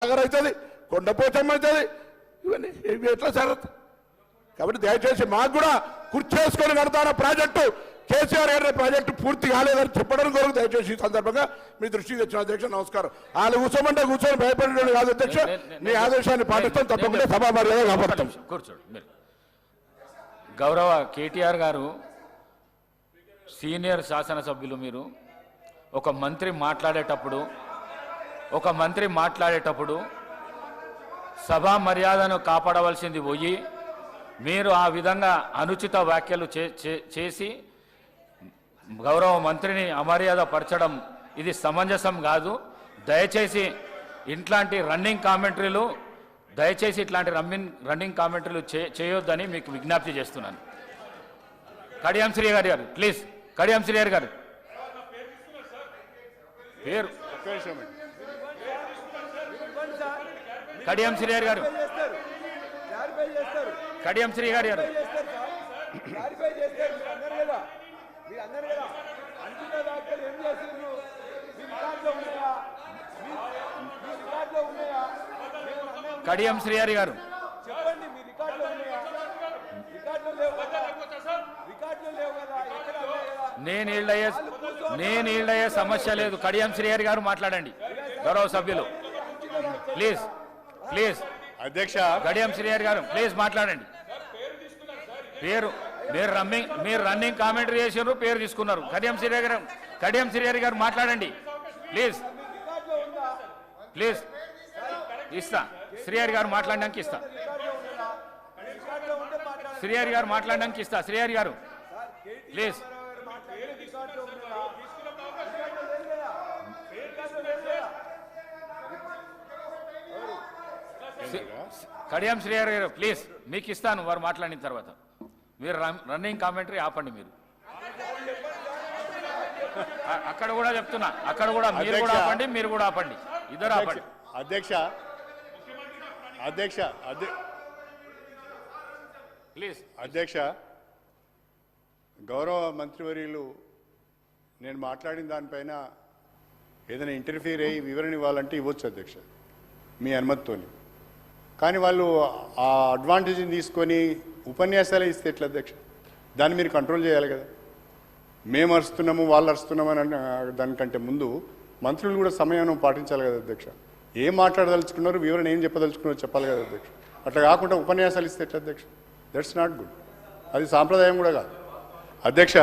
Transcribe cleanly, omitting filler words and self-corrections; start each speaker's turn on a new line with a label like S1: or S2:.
S1: సాగర్ అవుతుంది, కొండపోచమ్మ అవుతుంది, ఇవన్నీ ఇవి ఎట్లా జరగదు? కాబట్టి దయచేసి మాకు కూడా కుర్చేసుకొని కడతాన ప్రాజెక్టు కేసీఆర్ గారి ప్రాజెక్టు పూర్తి కాలేదని చెప్పడం కొరకు దయచేసి ఈ సందర్భంగా మీ దృష్టికి తెచ్చిన అధ్యక్ష నమస్కారం. వాళ్ళు కూర్చోమంటే కూర్చొని భయపడేవాడు కాదు అధ్యక్ష, మీ ఆదేశాన్ని పాటిస్తాం, తప్పకుండా సభా మర్యాద కాపాడుతాం.
S2: కూర్చోండి మీరు. గౌరవ కేటీఆర్ గారు సీనియర్ శాసనసభ్యులు, మీరు ఒక మంత్రి మాట్లాడేటప్పుడు సభా మర్యాదను కాపాడవలసింది పోయి మీరు ఆ విధంగా అనుచిత వ్యాఖ్యలు చేసి గౌరవ మంత్రిని అమర్యాద పరచడం ఇది సమంజసం కాదు. దయచేసి ఇట్లాంటి రన్నింగ్ కామెంటరీలు చేయొద్దని మీకు విజ్ఞప్తి చేస్తున్నాను. కడియం శ్రీహరి గారు ప్లీజ్, కడియం శ్రీహరి గారు పేరు కడియం శ్రీహరి గారు, కడియం శ్రీహరి గారు కడియం శ్రీహరి గారు నేను ఈళ్ళయ్యే సమస్య లేదు. కడియం శ్రీహరి గారు మాట్లాడండి. గౌరవ సభ్యులు ప్లీజ్ ప్లీజ్.
S3: అధ్యక్ష
S2: కడియం శ్రీహరి గారు ప్లీజ్ మాట్లాడండి. మీరు రన్నింగ్ కామెంటరీ చేసారు, పేరు తీసుకున్నారు. కడియం శ్రీహరి గారు మాట్లాడండి ప్లీజ్ ప్లీజ్. ఇస్తా శ్రీహరి గారు మాట్లాడడానికి ఇస్తా. శ్రీహరి గారు మాట్లాడడానికి ఇస్తా. శ్రీహరి గారు ప్లీజ్. కడియం శ్రీహరి గారు ప్లీజ్, మీకు ఇస్తాను వారు మాట్లాడిన తర్వాత. మీరు రన్నింగ్ కామెంటరీ ఆపండి. మీరు అక్కడ కూడా చెప్తున్నా, అక్కడ కూడా మీరు కూడా ఆపండి, మీరు కూడా ఆపండి, ఇద్దరు ఆపండి.
S3: అధ్యక్ష గౌరవ మంత్రివర్యులు నేను మాట్లాడిన దానిపైన ఏదైనా ఇంటర్ఫియర్ అయ్యి వివరణ ఇవ్వాలంటే ఇవ్వచ్చు అధ్యక్ష, మీ అనుమతితోని. కానీ వాళ్ళు ఆ అడ్వాంటేజ్ని తీసుకొని ఉపన్యాసాలు ఇస్తే ఎట్లా అధ్యక్ష? దాన్ని మీరు కంట్రోల్ చేయాలి కదా. మేము అరుస్తున్నాము, వాళ్ళు అరుస్తున్నాము అని దానికంటే ముందు మంత్రులు కూడా సమయం పాటించాలి కదా అధ్యక్ష. ఏం మాట్లాడదలుచుకున్నారు, వివరణ ఏం చెప్పదలుచుకున్నారో చెప్పాలి కదా అధ్యక్ష. అట్లా కాకుండా ఉపన్యాసాలు ఇస్తే ఎట్లా అధ్యక్ష? That's not good. అది సాంప్రదాయం కూడా కాదు అధ్యక్ష.